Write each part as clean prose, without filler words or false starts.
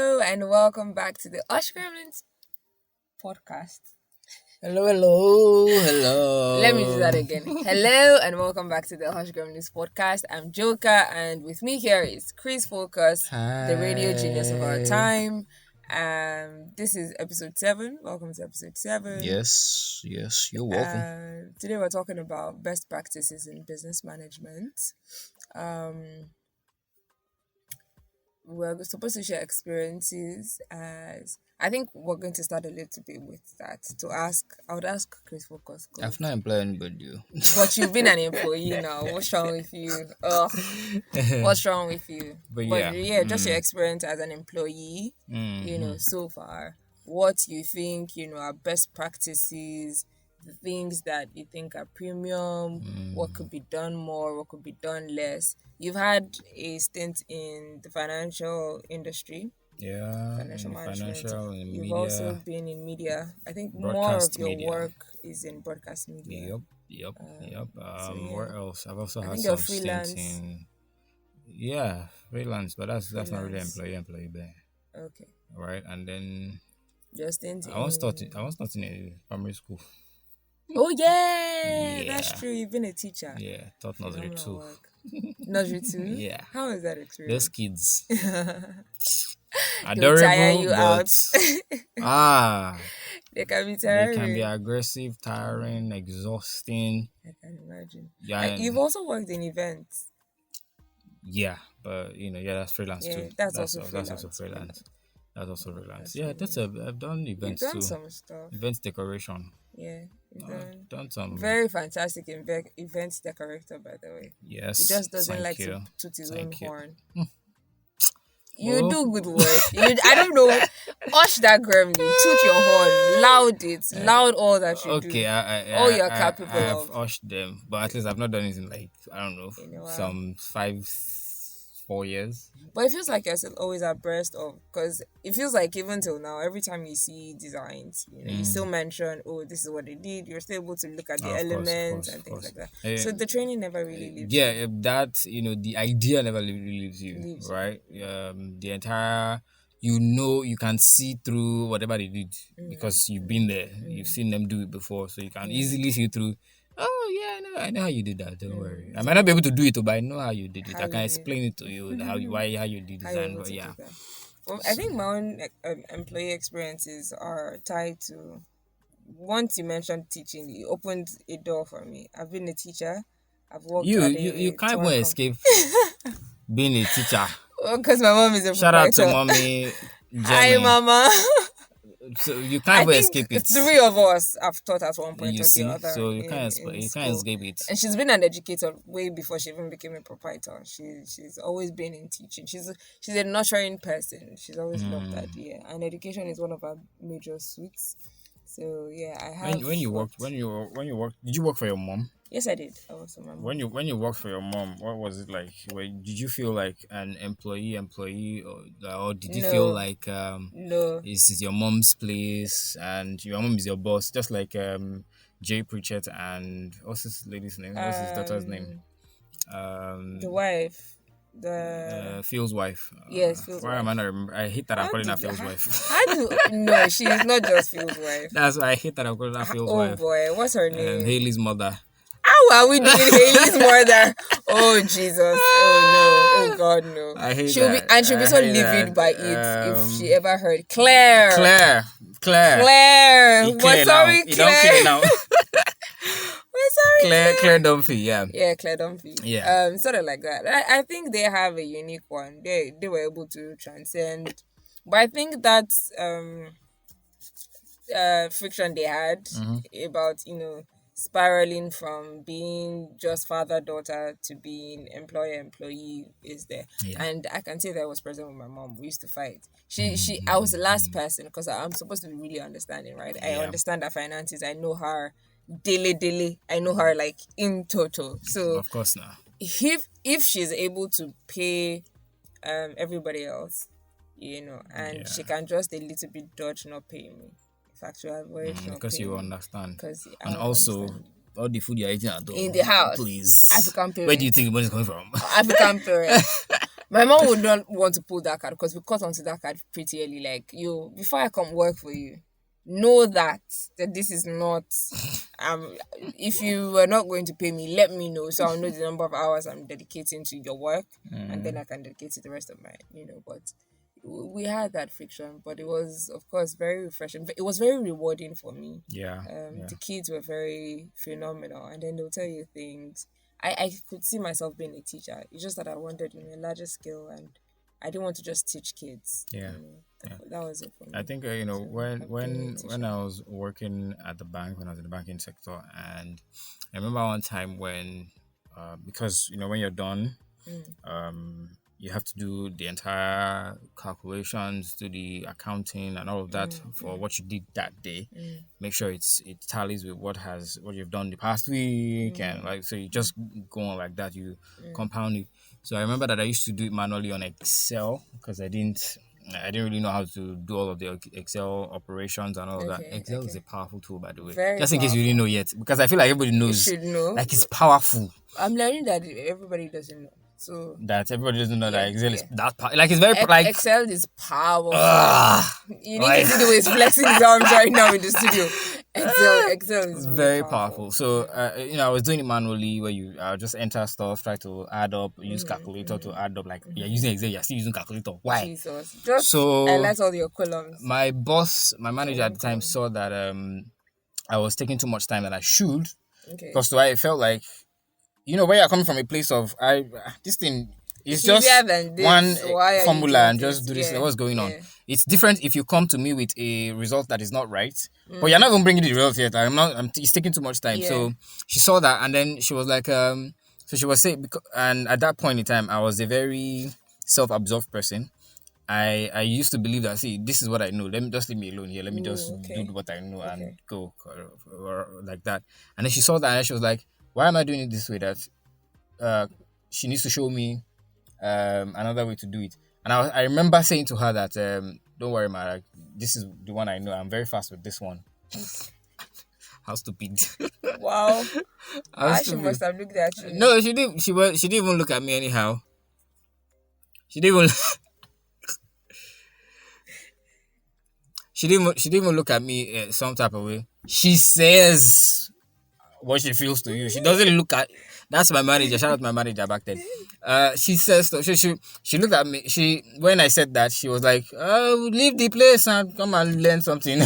and welcome back to the HushGremlins podcast. Hello. Let me do that again. Hello, and welcome back to the HushGremlins podcast. I'm JOKA, and with me here is ChrisFocus, the radio genius of our time. This is episode 7. Welcome to episode 7. Yes, you're welcome. Today we're talking about best practices in business management. We're supposed to share experiences as I think we're going to start a little bit with that. I would ask ChrisFocus. I've not employed anybody. But you've been an employee now. What's wrong with you? What's wrong with you? But just your experience as an employee, so far. What you think, are best practices, the things that you think are premium, what could be done more, what could be done less. You've had a stint in the financial industry. Yeah, Financial management. in You've media. also been in media. I think more of Broadcast your media. work is in broadcast media. Yep. yeah. Where else? I've also I had think some you're freelance. stints in. Yeah, freelance, but that's not really employee there, Okay. right? And then Your stint I was taught in a primary school. Oh yeah, that's Yeah. true. You've been a teacher. Yeah, taught nursery Phenomenal too. work. Nursery too? Yeah. How is that Those experience? kids, They'll tire adorable, you but out. They can be they tiring. can be aggressive, tiring, exhausting. I can imagine. Yeah, And you've also worked in events. yeah, but that's freelance Yeah, too. that's also That's also freelance. freelance. That's also freelance. That's Yeah, freelance. I've done You've events done too. some stuff. Events decoration. Yeah, you've Done some. very fantastic events decorator, by the way. Yes. He just doesn't thank like you. to toot his own Thank you. horn. You Oh. do good work. I don't know. Hush that gremlin. Toot your horn. Loud it. Loud all that you do. Okay, All you're capable I have of. ushed them, but at least I've not done it in I don't know, In a while. some 4 years. But it feels like you're still always abreast of, because it feels like even till now, every time you see designs, you still mention, oh, this is what they did. You're still able to look at the Of course, elements of and course. things like that. So the training never really leaves. Yeah, that the idea never really leaves you, Leaves you. right? The entire you can see through whatever they did because you've been there, you've seen them do it before, so you can easily see through. Oh yeah, I know how you did that. Don't worry. I might not be able to do it, but I know how you did it. How I you can did explain it to you how you did How it, you're and able to yeah. do that. Well, I think my own employee experiences are tied to, once you mentioned teaching, you opened a door for me. I've been a teacher. I've worked at You can't touring even escape being a teacher. because my mom is a Shout out to proprietor. mommy. Hi, Jenny. mama. So you I can't even think escape it. 3 of us have taught at one point You or see, the other. so you in can't school. escape it. And she's been an educator way before she even became a proprietor. She's always been in teaching. She's a nurturing person. She's always loved that. Yeah, and education is one of her major suits. So yeah, I have. When you worked, did you work for your mom? Yes, I did. I was a mom. When you worked for your mom, what was it like? Did you feel like an employee, or did you feel No. like No. this is your mom's place and your mom is your boss, just like Jay Pritchett and what's this lady's name? What's his daughter's name? The wife. The Phil's wife. Yes, Phil's Why am I not remember? I hate that I'm calling her Phil's how- wife. no, she's not just Phil's wife. That's why I hate that I'm calling her Phil's Oh wife. boy, what's her name? Haley's mother. How are we doing Haley's murder? Oh Jesus! Oh no! Oh God no! I hate She'll that. be so I hate livid that. by it if she ever heard Claire. Claire. We're sorry, You don't Claire. clear now. We're sorry, Claire Dunphy, yeah. Yeah, Claire Dunphy. Yeah. Sort of like that. I think they have a unique one. They were able to transcend, but I think that's friction they had about spiraling from being just father-daughter to being employer-employee is there. Yeah. And I can say that I was present with my mom. We used to fight. I was the last person because I'm supposed to be really understanding, right? I Yeah. understand her finances. I know her daily. I know her like in total. So Of course now. if she's able to pay everybody else, and she can just a little bit dodge not paying me. Factual very Because you understand. Because And also, all the food you're eating at home. In the house. Please. African parents. Where do you think the money is coming from? African parents. My mom would not want to pull that card because we caught onto that card pretty early. Like, before I come work for you, know that this is not. If you were not going to pay me, let me know so I'll know the number of hours I'm dedicating to your work, and then I can dedicate to the rest of my, But we had that friction, but it was, of course, very refreshing. It was very rewarding for me. Yeah. The kids were very phenomenal, and then they'll tell you things. I could see myself being a teacher. It's just that I wanted, a larger scale, and I didn't want to just teach kids. Yeah. That was it for me. I think when I was working at the bank, when I was in the banking sector, and I remember one time when, because when you're done, you have to do the entire calculations, do the accounting and all of that for what you did that day. Make sure it tallies with what you've done the past week, and so you just go on like that. You compound it. So I remember that I used to do it manually on Excel because I didn't really know how to do all of the Excel operations and all of that. Excel is a powerful tool, by the way. Very just in case you didn't know yet, because I feel like everybody knows. You should know. Like, it's powerful. I'm learning that everybody doesn't know. So that everybody doesn't know that Excel is that like it's very like Excel is powerful. You need to see the way he's flexing his arms right now in the studio. Excel is very powerful. So I was doing it manually where I'll just enter stuff, try to add up, use calculator to add up. Like you're using Excel, you're still using calculator. Why? Jesus. Just highlight all your columns. My manager at the time saw that I was taking too much time and I should. Because I felt like, when you're coming from a place of this thing is just one formula and just do this. What's going on? It's different if you come to me with a result that is not right, but you're not even bringing the result yet. It's taking too much time. So she saw that, and then she was like, so she was saying, and at that point in time, I was a very self-absorbed person. I used to believe that, see, this is what I know. Let me just leave me alone here. Let me just do what I know and go or like that. And then she saw that and she was like, why am I doing it this way? That she needs to show me another way to do it. And I remember saying to her that, don't worry, Mara, this is the one I know. I'm very fast with this one. How stupid. Wow. She must have looked at you. No, she didn't. She didn't even look at me anyhow. She didn't even... She didn't even look at me some type of way. She says what she feels to you. She doesn't look at... That's my manager. Shout out to my manager back then. She says... She looked at me. When I said that, she was like, leave the place and come and learn something.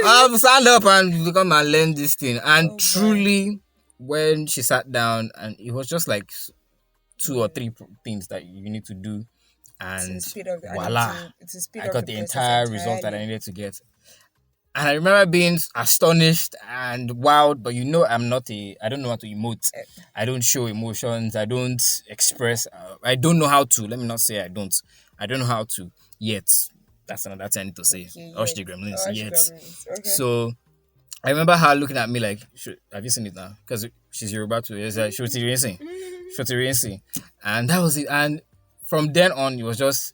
I'll stand up and come and learn this thing. And truly, when she sat down, and it was just like 2 or 3 things that you need to do, and voila, I got the entire result that I needed to get. And I remember being astonished and wowed, but I don't know how to emote. I don't show emotions. I don't express. I don't know how to. Let me not say I don't. I don't know how to yet. That's another thing to say. HushGremlins yet. Okay. So I remember her looking at me like, have you seen it now? Because she's Yoruba too. It's like, Shoti, and that was it. And from then on, it was just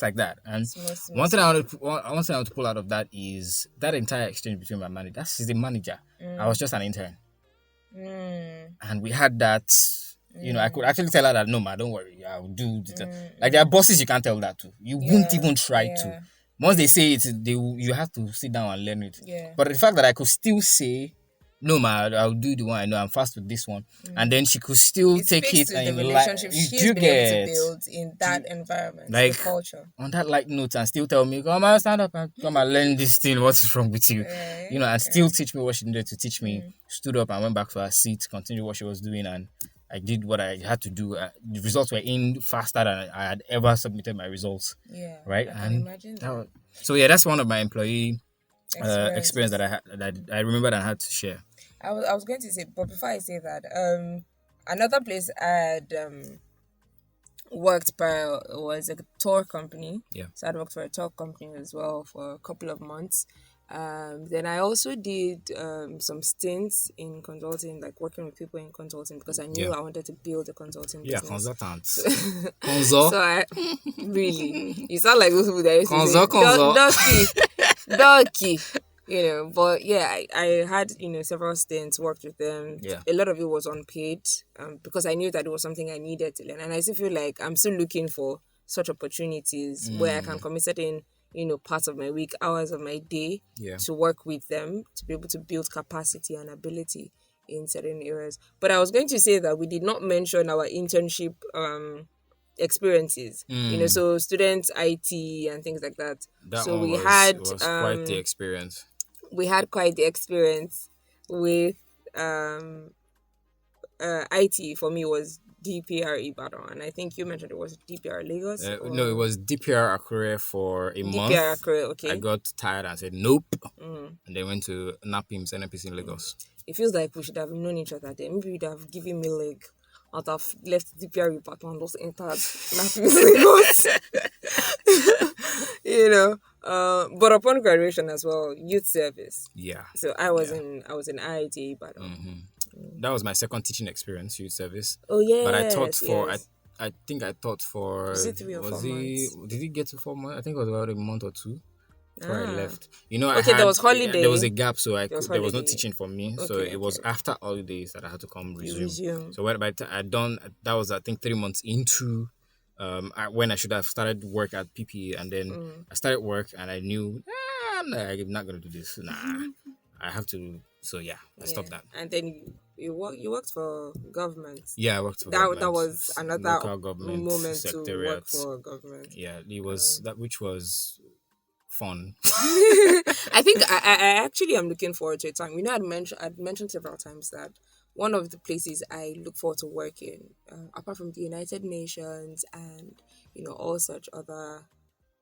like that. And one thing I want to pull out of that is that entire exchange between my manager. She's the manager. I was just an intern. And we had that. I could actually tell her that, no, ma, don't worry, I'll do this. Like, there are bosses you can't tell that to. You won't even try to. Once they say it, you have to sit down and learn it. But the fact that I could still say, no, ma, I'll do the one I know, I'm fast with this one. And then she could still take it and the relationship she's been able to build in that environment, like, the culture. On that light note, and still tell me, come on, stand up and come and learn this thing, what's wrong with you? And still teach me what she needed to teach me. Stood up and went back to her seat, continued what she was doing, and I did what I had to do. The results were in faster than I had ever submitted my results. Right? I can imagine that. So that's one of my employee experience that I had, that I remember that I had to share. I was going to say, but before I say that, another place I had worked by was a tour company. So I'd worked for a tour company as well for a couple of months. Then I also did some stints in consulting, like working with people in consulting, because I knew I wanted to build a consulting business. Consultants. So I really, you sound like those people that used to say, Donkey. But yeah, I had, several stints, worked with them. Yeah. A lot of it was unpaid, because I knew that it was something I needed to learn. And I still feel like I'm still looking for such opportunities where I can commit certain, parts of my week, hours of my day to work with them, to be able to build capacity and ability in certain areas. But I was going to say that we did not mention our internship experiences, so students IT and things like that. That So one we had was quite the experience. We had quite the experience with IT. For me was DPR Ibadan, and I think you mentioned it was DPR Lagos. No, it was DPR Akure for a month. DPR Akure, okay. I got tired and said nope, and then went to NAPIMS NNPC in Lagos. It feels like we should have known each other then. Maybe you'd have given me leg. I'd have left DPR Ibadan and just entered NAPIMS Lagos. But upon graduation as well, youth service. Yeah. So I was in IIT Ibadan. That was my second teaching experience, youth service. Oh yeah. But I taught for I think I taught for. Was it 3 or 4 months? Did he get to 4 months? I think it was about a month or two before I left. There was holiday. There was a gap, so there was no holiday. teaching for me. So it was after holidays that I had to come resume. So when I done, that was I think 3 months into. When I should have started work at PPA, and then I started work and I knew I'm not gonna do this. I have to. So yeah, I stopped that. And then you worked for government. Yeah, I worked for government. That was another local government moment secretariat. to work for government. Yeah, it was that, which was fun. I think I actually am looking forward to a time. I'd mentioned several times that one of the places I look forward to working, apart from the United Nations and all such other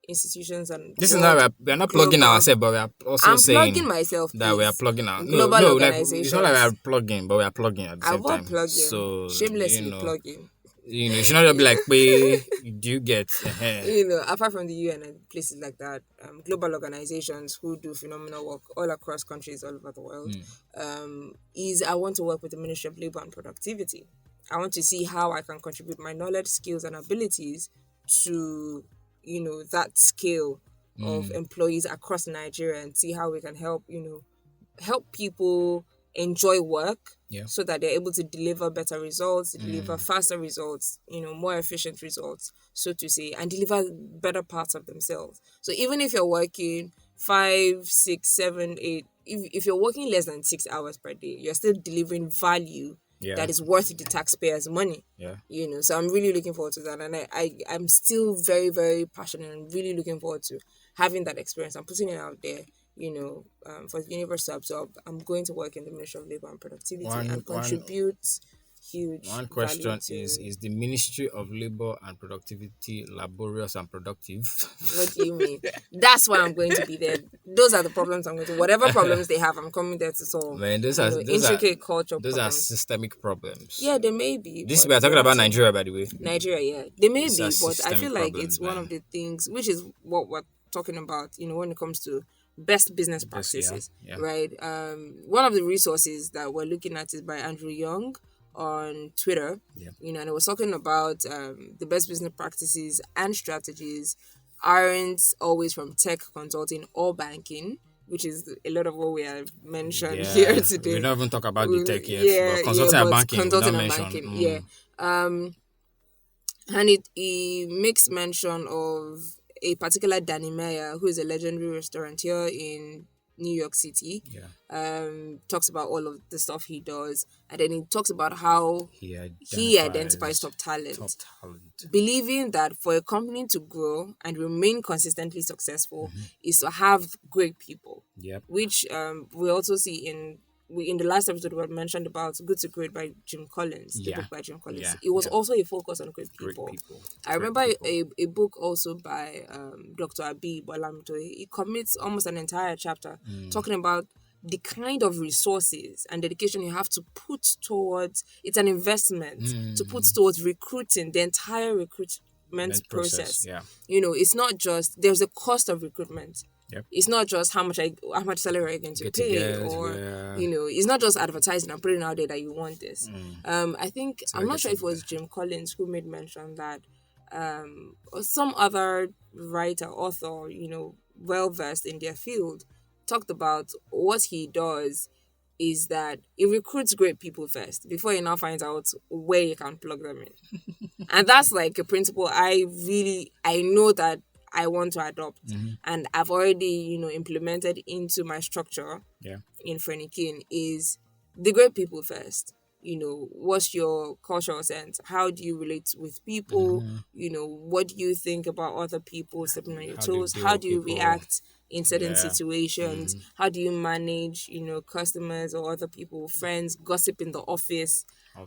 institutions and this is not we're not plugging ourselves, but we are also saying plugging myself that we are plugging out. Global organizations. It's not like we are plugging, but we are plugging at the same time. Plugging. So shamelessly plugging. You should not just be like, "Wait, do you get?" Apart from the UN and places like that, global organizations who do phenomenal work all across countries all over the world, I want to work with the Ministry of Labor and Productivity. I want to see how I can contribute my knowledge, skills, and abilities to that scale of employees across Nigeria, and see how we can help people enjoy work, so that they're able to deliver better results, deliver faster results, more efficient results, so to say, and deliver better parts of themselves. So even if you're working 5, 6, 7, 8, if you're working less than 6 hours per day, you're still delivering value that is worth the taxpayers' money. So I'm really looking forward to that, and I'm still very, very passionate and really looking forward to having that experience. I'm putting it out there, for the University to absorb. I'm going to work in the Ministry of Labor and Productivity and contribute huge. One question is the Ministry of Labor and Productivity laborious and productive? What do you mean? That's why I'm going to be there. Those are the problems I'm going to. Whatever problems they have, I'm coming there to solve. Man, those intricate culture. Those are systemic problems. Yeah, they may be. We are talking about Nigeria, by the way. Nigeria, yeah, they may be, but I feel like it's one of the things, which is what we're talking about. When it comes to best business practices, right? One of the resources that we're looking at is by ANDREEW on Twitter, and it was talking about the best business practices and strategies aren't always from tech, consulting, or banking, which is a lot of what we have mentioned here today. We don't even talk about the tech yet, but consulting and banking. Consulting and banking, and it makes mention of a particular Danny Meyer, who is a legendary restaurateur in New York City. Talks about all of the stuff he does, and then he talks about how he identifies top talent, believing that for a company to grow and remain consistently successful is to have great people. Which we also see in the last episode we mentioned about Good to Great by Jim Collins, the book by Jim Collins. It was also a focus on great people. I remember a book also by Dr. Abi Bolamito. He commits almost an entire chapter talking about the kind of resources and dedication you have to put towards, it's an investment to put towards recruiting, the entire recruitment process. It's not just, there's a cost of recruitment. It's not just how much salary are you going to pay, or it's not just advertising and putting out there that you want this. I think I'm not sure if it was Jim Collins who made mention that, or some other writer, author, well versed in their field, talked about what he does is that he recruits great people first before he now finds out where he can plug them in. And that's like a principle I know that I want to adopt. And I've already, implemented into my structure in Frenikin is the great people first. What's your cultural sense? How do you relate with people? What do you think about other people stepping on your toes? How do you react in certain situations? How do you manage, customers or other people, friends, gossip in the office?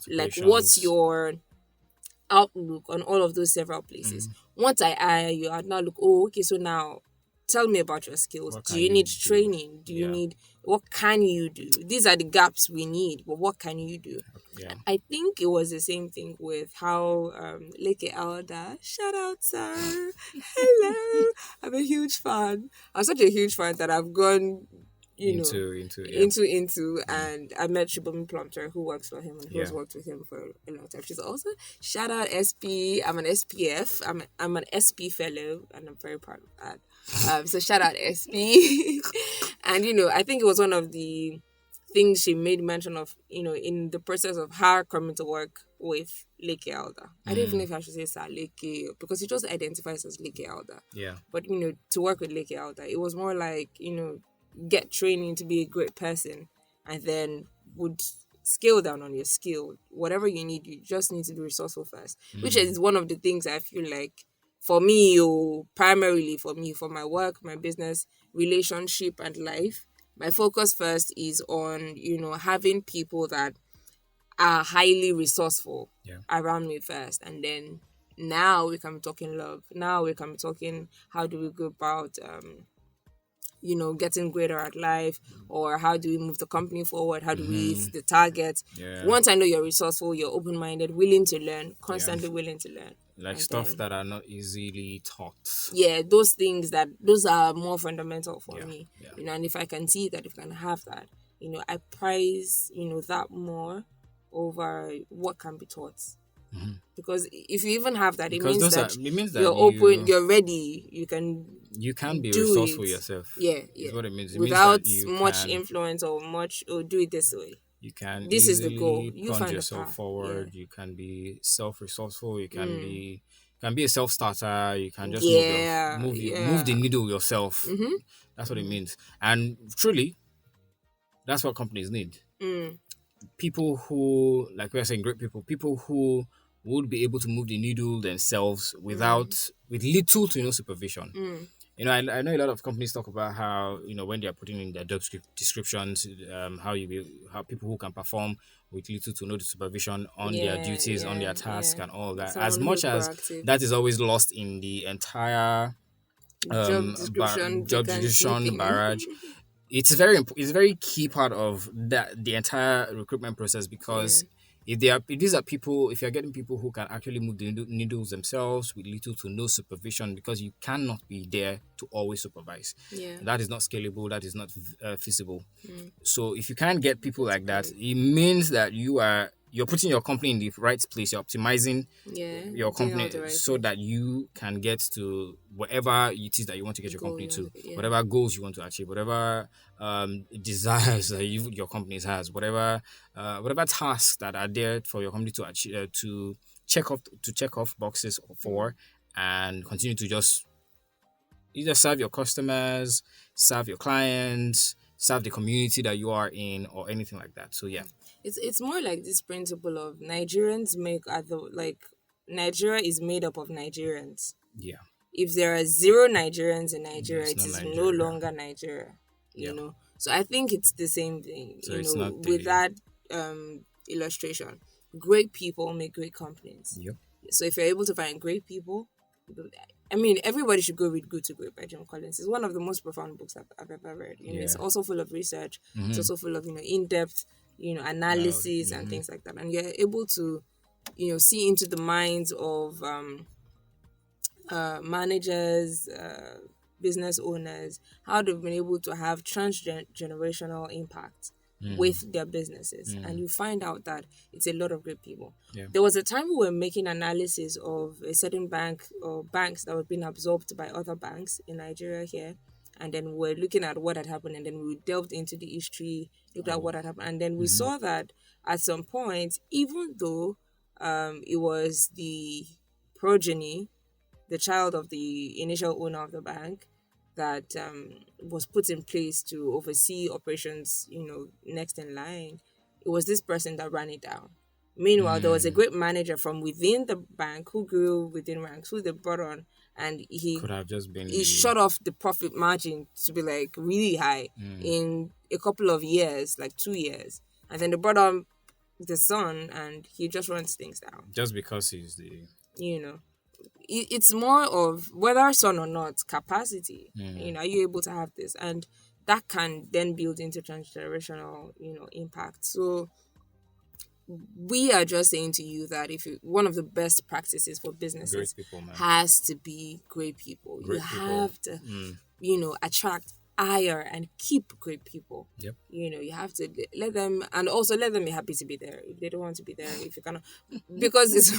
Like, what's your outlook on all of those several places? Once I hire you, I'd now look, okay, so now tell me about your skills. Do you need training? Do you need, what can you do? These are the gaps we need, but what can you do? I think it was the same thing with how Leke Alda, shout out, sir. Hello. I'm a huge fan. I'm such a huge fan that I've gone into and I met Shibomi Plumpter, who works for him and who's worked with him for a long time. She's also shout out SP. I'm an SPF. I'm an SP fellow and I'm very proud of that. So shout out SP. And I think it was one of the things she made mention of, in the process of her coming to work with Leke Alda. I don't even know if I should say Sir Leke because he just identifies as Leke Alda. Yeah. But to work with Leke Alda, it was more like, get training to be a great person and then would scale down on your skill. Whatever you need, you just need to be resourceful first, which is one of the things I feel like for me, primarily for me, for my work, my business, relationship and life, my focus first is on, having people that are highly resourceful around me first. And then now we can be talking love. Now we can be talking how do we go about getting greater at life, or how do we move the company forward? How do we hit the target? Once I know you're resourceful, you're open-minded, willing to learn, constantly willing to learn. Like stuff that are not easily taught. Yeah, those are more fundamental for me. And if I can see that, if I can have that, I prize, that more over what can be taught. Because if you even have that, it means that you're open, you're ready, you can be resourceful yourself. Yeah. Is what it means. Without much influence or do it this way. You can this is the goal. You find yourself forward. You can be self-resourceful. You can be a self-starter. You can just move the needle yourself. That's what it means. And truly, that's what companies need. People who, like we are saying, great people who would be able to move the needle themselves with little to no supervision. I know a lot of companies talk about how, when they are putting in their job descriptions, how people who can perform with little to no supervision on their duties, on their tasks and all that. As much as that is always lost in the entire job description barrage. It's a very key part of the entire recruitment process, because if you're getting people who can actually move the needles themselves with little to no supervision, because you cannot be there to always supervise. That is not scalable. That is not feasible. So if you can't get people like that, it means that you're putting your company in the right place. You're optimizing your company so that you can get to whatever it is that you want to get your company to, whatever goals you want to achieve, whatever desires that your company has, whatever tasks that are there for your company to achieve, to check off boxes for, and continue to just either serve your customers, serve your clients, serve the community that you are in, or anything like that. So it's more like this principle of Nigeria is made up of Nigerians. If there are 0 Nigerians in Nigeria, it is no longer Nigeria. You know, so I think it's the same thing. So with that illustration, great people make great companies. So if you're able to find great people, everybody should go read Good to Great by Jim Collins. It's one of the most profound books I've ever read. It's also full of research. It's also full of in-depth analysis and things like that. And you're able to see into the minds of managers, business owners, how they've been able to have transgenerational impact with their businesses. And you find out that it's a lot of great people. There was a time we were making analysis of a certain bank or banks that were being absorbed by other banks in Nigeria here. and then we're looking at what had happened, and then we delved into the history, looked at what had happened, and then we saw that at some point, even though it was the progeny, the child of the initial owner of the bank, that was put in place to oversee operations, next in line, it was this person that ran it down. Meanwhile, there was a great manager from within the bank who grew within ranks, who they brought on, and he could have just been he shot off the profit margin to be like really high in a couple of years, like 2 years, and then they brought on the son, and he just runs things down. Just because he's the it's more of whether son or not capacity. Are you able to have this, and that can then build into transgenerational impact. So we are just saying to you that one of the best practices for businesses has to be great people. You have to attract, hire, and keep great people. Yep. You have to let them, and also let them be happy to be there. If they don't want to be there, if you cannot, because it's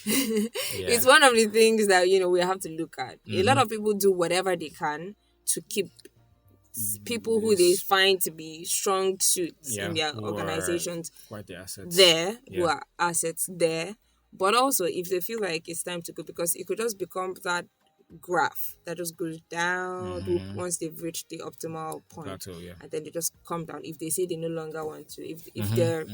it's one of the things that we have to look at. A lot of people do whatever they can to keep people who they find to be strong suits in their organizations quite the assets there, who are assets there. But also, if they feel like it's time to go, because it could just become that graph that just goes down once they've reached the optimal point, and then they just come down if they say they no longer want to, if they're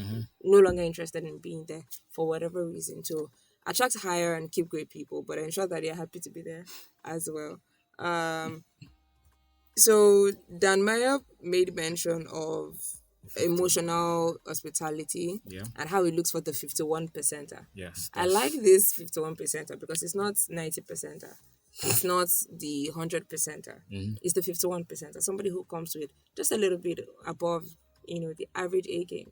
no longer interested in being there for whatever reason. So attract, hire, and keep great people, but ensure that they're happy to be there as well. So Dan Meyer made mention of emotional hospitality and how it looks for the 51 percenter. Yes, I like this 51 percenter because it's not 90 percenter. It's not the 100 percenter. It's the 51 percenter. Somebody who comes with just a little bit above, the average A game.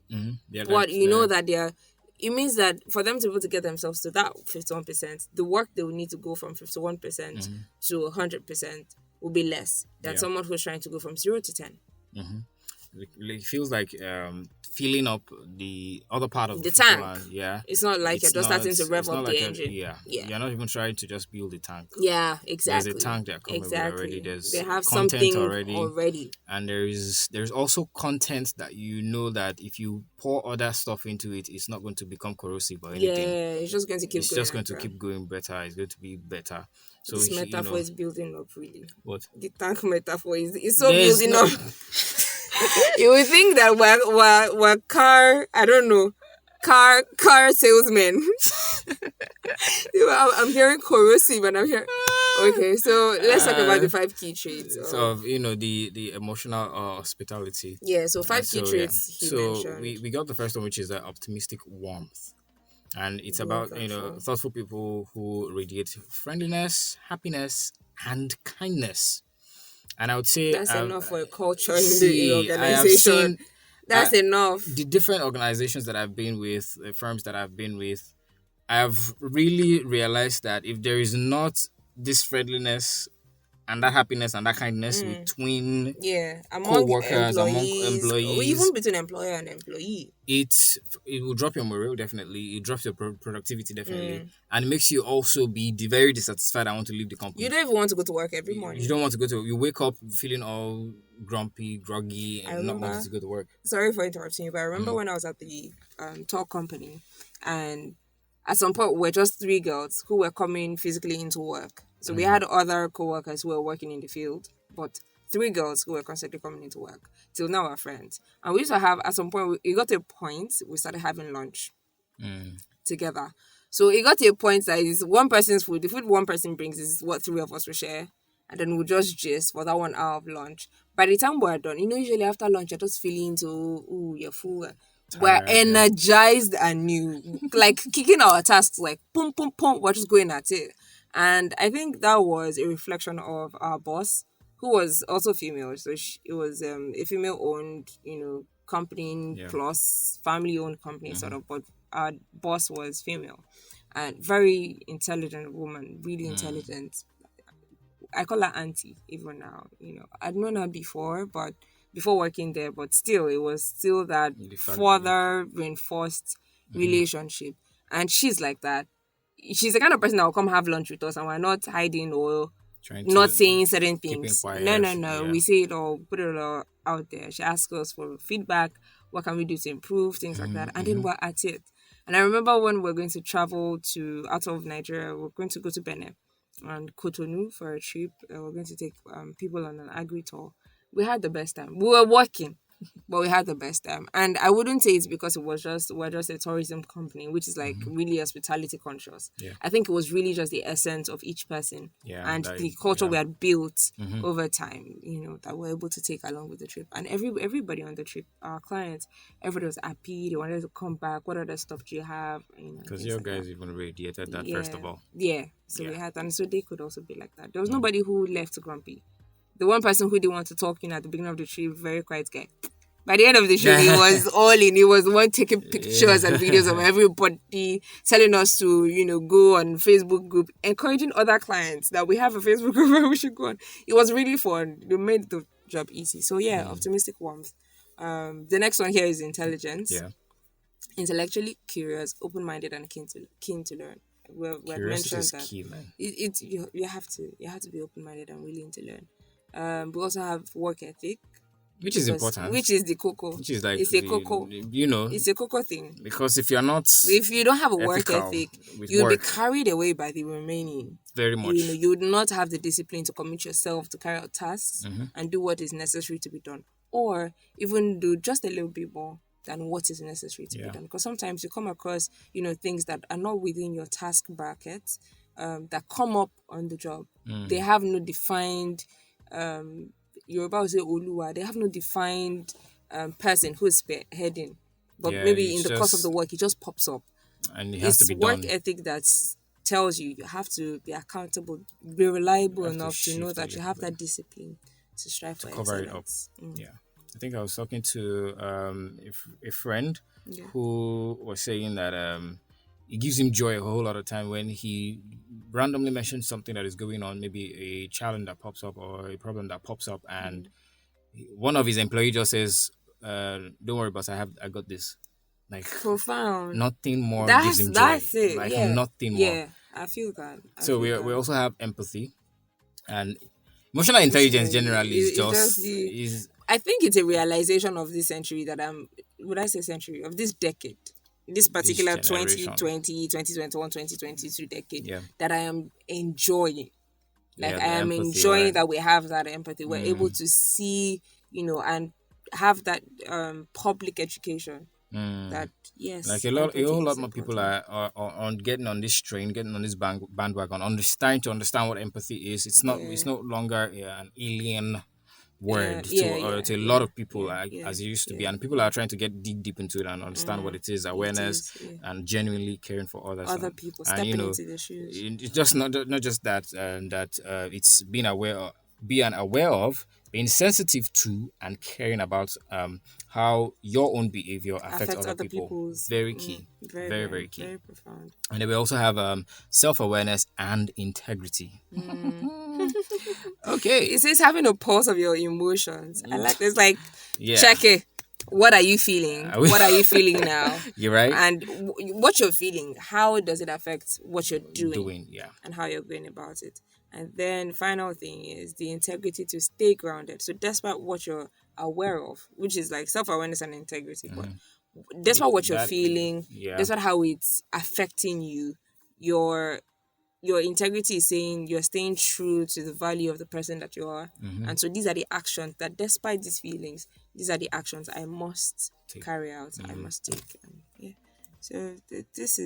But that they're. It means that for them to be able to get themselves to that 51%, the work they will need to go from 51% to 100% will be less than someone who's trying to go from 0 to 10. It feels like filling up the other part of the tank. It's not like you're just starting to rev up the engine. You're not even trying to just build the tank. Yeah, exactly. There's a tank they're coming with already. They have something already. And there's also content that that if you pour other stuff into it, it's not going to become corrosive or anything. Yeah, it's just going to keep going better. It's going to be better. So this metaphor is building up, really. What? The tank metaphor is so building up. You would think that we're car salesmen. I'm hearing corrosive, and I'm hearing. Okay, so let's talk about the 5 key traits. So the emotional hospitality. Yeah, so 5 key traits. He mentioned. we got the first one, which is optimistic warmth, and it's about thoughtful people who radiate friendliness, happiness, and kindness. And I would say that's enough for a culture in the organization. That's enough. The different organizations that I've been with, the firms that I've been with, I've really realized that if there is not this friendliness and that happiness and that kindness between among co-workers, among employees, or even between employer and employee, it will drop your morale, definitely. It drops your productivity, definitely, and it makes you also be very dissatisfied. I want to leave the company. You don't even want to go to work every morning. You don't want to go to. You wake up feeling all grumpy, groggy, and not wanting to go to work. Sorry for interrupting you, but I remember when I was at the talk company, and at some point we were just 3 girls who were coming physically into work. So we had other co-workers who were working in the field, but 3 girls who were constantly coming into work. Till now we're friends. And we used to have, at some point, it got to a point, we started having lunch together. So it got to a point that is one person's food. The food one person brings is what 3 of us will share. And then we'll just gist for that 1 hour of lunch. By the time we're done, usually after lunch, you're just feeling you're full. We're energized and new. Like kicking our tasks, like, pum, pum, pum. We're just going at it. And I think that was a reflection of our boss, who was also female. So it was a female-owned, company plus family-owned company, sort of. But our boss was female and very intelligent woman, really intelligent. I call her auntie even now. I'd known her before working there, but still, it was still that further reinforced relationship. And she's like that. She's the kind of person that will come have lunch with us, and we're not hiding or not saying certain things. Quiet, No. yeah. We say it all, put it all out there. She asks us for feedback. What can we do to improve? Things like that. And then we're at it. And I remember when we're going to travel out of Nigeria, we're going to go to Benin and Cotonou for a trip. We're going to take people on an agri tour. We had the best time. We were working, but we had the best time. And I wouldn't say it's because we're just a tourism company, which is like really hospitality conscious. Yeah. I think it was really just the essence of each person and the culture we had built over time, that we're able to take along with the trip. And everybody on the trip, our clients, everybody was happy. They wanted to come back. What other stuff do you have? Because your guys even radiated that first of all. Yeah. So we had, and so they could also be like that. There was nobody who left grumpy. The one person who didn't want to talk at the beginning of the trip, very quiet guy. By the end of the trip, he was all in. He was the one taking pictures and videos of everybody, telling us to, go on Facebook group, encouraging other clients that we have a Facebook group where we should go on. It was really fun. They made the job easy. So optimistic warmth. The next one here is intelligence. Yeah. Intellectually curious, open-minded, and keen to learn. Curiosity is key, man. You have to be open-minded and willing to learn. We also have work ethic, which is important. Which is the cocoa. Which is like it's a cocoa. It's a cocoa thing. Because if you don't have a work ethic, you'll be carried away by the remaining. Very much. You would not have the discipline to commit yourself to carry out tasks and do what is necessary to be done, or even do just a little bit more than what is necessary to be done. Because sometimes you come across, things that are not within your task bracket, that come up on the job. They have no defined. You're about to say Oluwa. They have no defined person who is spearheading, but maybe in the course of the work, it just pops up. And it has to be done. It's work ethic that tells you have to be accountable, be reliable enough to know that you have that discipline to strive for cover excellence. It up. Yeah, I think I was talking to a friend who was saying that it gives him joy a whole lot of time when he randomly mentions something that is going on, maybe a challenge that pops up or a problem that pops up, and one of his employees just says, "Don't worry, boss, I got this." Like profound. Nothing more gives him joy. That's it. Like nothing more. Yeah, I feel that. We also have empathy, and emotional intelligence generally is. I think it's a realization of this century that of this decade. This particular 2020, 2021, 2022 decade that I am enjoying. I am empathy, enjoying that we have that empathy. We're able to see, and have that public education. That like a whole lot more people are on getting on this train, getting on this bandwagon, starting to understand what empathy is. It's no longer an alien word to a lot of people as it used to be, and people are trying to get deep into it and understand what it is, awareness, and genuinely caring for other people, stepping into their shoes. It's just not just that it's being aware of, being sensitive to, and caring about how your own behavior affects other people. Very key. Very key. Very profound. And then we also have self-awareness and integrity. Okay. It says having a pulse of your emotions. I like this. Like, check it. What are you feeling? What are you feeling now? You're right. And what you're feeling, how does it affect what you're doing? And how you're going about it. And then final thing is the integrity to stay grounded. So despite what you're aware of, which is like self-awareness and integrity, but despite what you're feeling, despite how it's affecting you, your integrity is saying you're staying true to the value of the person that you are. And so these are the actions that, despite these feelings, these are the actions I must carry out. I must take. So this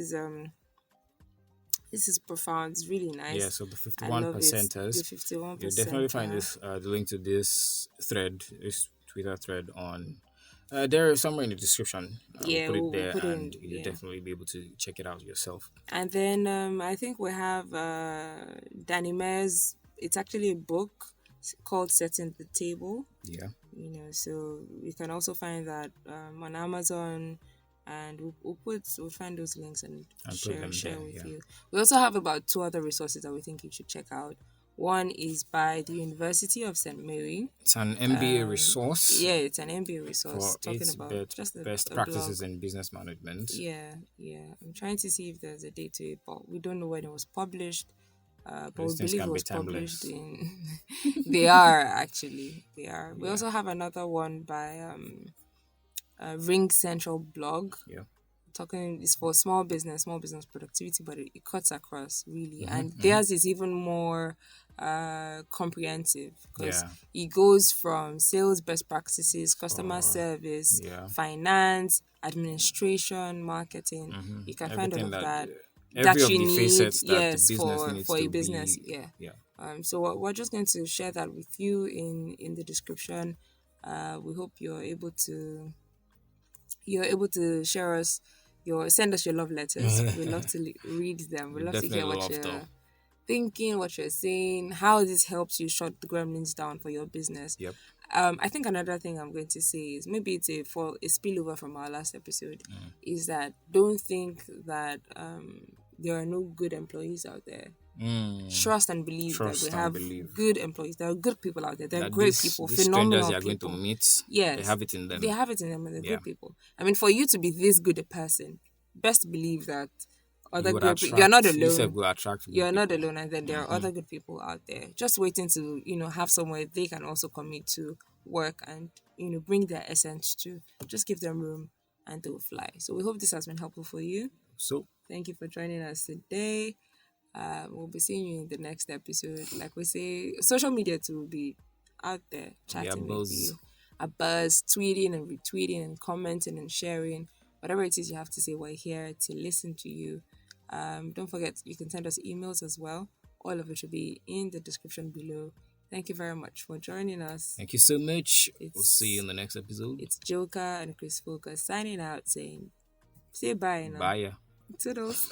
is profound. It's really nice. Yeah, so the 51%ers. The 51%. You'll definitely find the link to this Twitter thread on. There is somewhere in the description. We'll put it there, and you'll definitely be able to check it out yourself. And then I think we have Danny Mayer's. It's actually a book called "Setting the Table." Yeah. So you can also find that on Amazon. And we'll find those links and share with you. We also have about 2 other resources that we think you should check out. One is by the University of St. Mary. It's an MBA resource. Yeah, it's an MBA resource talking about just best practices in business management. Yeah. I'm trying to see if there's a date to it, but we don't know when it was published. but we believe it was published timeless. in. They are actually. They are. We Yeah. also have another one by RingCentral blog. Yeah. Talking is for small business productivity, but it cuts across really, and theirs is even more comprehensive because it goes from sales best practices, customer service, finance, administration, marketing. You can find all of that you need, yes, for a business. So we're just going to share that with you in the description. We hope you're able to share us send us your love letters. We love to read them. We love to hear what you're thinking, what you're saying, how this helps you shut the gremlins down for your business. I think another thing I'm going to say is maybe it's for a spillover from our last episode is that don't think that there are no good employees out there. Trust and believe that we have good employees. There are good people out there. There are great people, phenomenal strangers you are people. going to meet, yes, they have it in them. They have it in them, and they're good people. I mean, for you to be this good a person, best believe that other good people. You're not alone. You're not alone, and then there are other good people out there just waiting to have somewhere they can also commit to work and bring their essence to. Just give them room, and they'll fly. So we hope this has been helpful for you. So thank you for joining us today. We'll be seeing you in the next episode. Like we say, social media too will be out there chatting with you. A buzz, tweeting and retweeting and commenting and sharing. Whatever it is you have to say, we're here to listen to you. Don't forget, you can send us emails as well. All of it will be in the description below. Thank you very much for joining us. Thank you so much. We'll see you in the next episode. It's JOKA and ChrisFocus signing out saying, say bye now. Bye. Toodles.